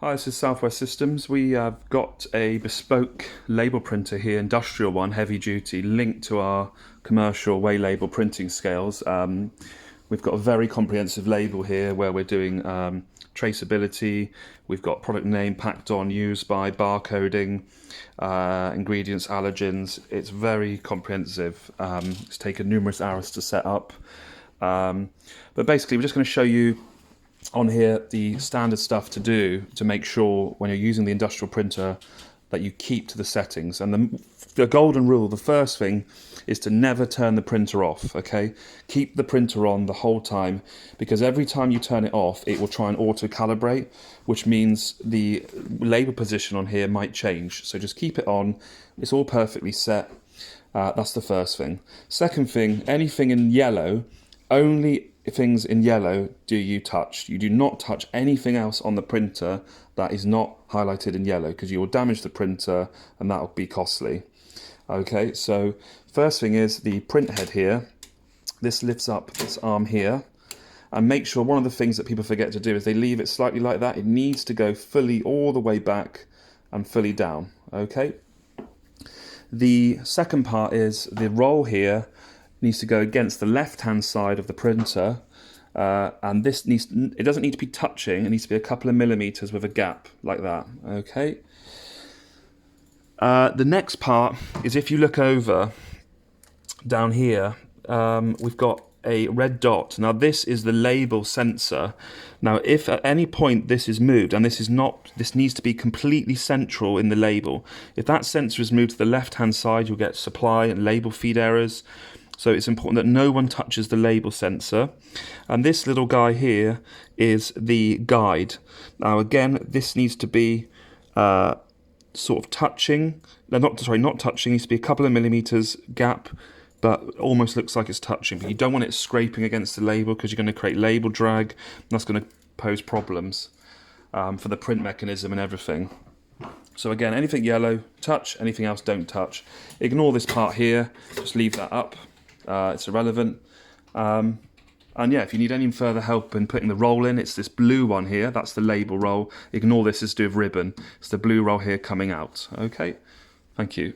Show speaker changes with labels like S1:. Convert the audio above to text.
S1: Hi, this is SWS Systems. We have got a bespoke label printer here, industrial one, heavy duty, linked to our commercial way label printing scales. We've got a very comprehensive label here where we're doing traceability. We've got product name, packed on, used by, barcoding, ingredients, allergens. It's very comprehensive. It's taken numerous hours to set up. But basically, we're just going to show you on here the standard stuff to do to make sure when you're using the industrial printer that you keep to the settings. And the golden rule, the first thing, is to never turn the printer off, okay? Keep the printer on the whole time, because every time you turn it off, it will try and auto-calibrate, which means the label position on here might change. So just keep it on. It's all perfectly set. That's the first thing. Second thing, anything in yellow, only things in yellow do you touch. You do not touch anything else on the printer that is not highlighted in yellow, because you will damage the printer and that will be costly. Okay, so first thing is the print head here. This lifts up this arm here, and make sure, one of the things that people forget to do is they leave it slightly like that. It needs to go fully all the way back and fully down. Okay, the second part is the roll here needs to go against the left hand side of the printer, and it doesn't need to be touching. It needs to be a couple of millimeters with a gap like that. Okay, the next part is, if you look over down here, we've got a red dot. Now this is the label sensor. Now if at any point this is moved, and this needs to be completely central in the label. If that sensor is moved to the left hand side, you'll get supply and label feed errors. So it's important that no one touches the label sensor. And this little guy here is the guide. Now again, this needs to be sort of touching. No, not touching. It needs to be a couple of millimeters gap, but almost looks like it's touching. But you don't want it scraping against the label, because you're going to create label drag, and that's going to pose problems for the print mechanism and everything. So again, anything yellow, touch. Anything else, don't touch. Ignore this part here. Just leave that up. It's irrelevant. And yeah, if you need any further help in putting the roll in, it's this blue one here. That's the label roll. Ignore this, is to do with ribbon. It's the blue roll here coming out. Okay, thank you.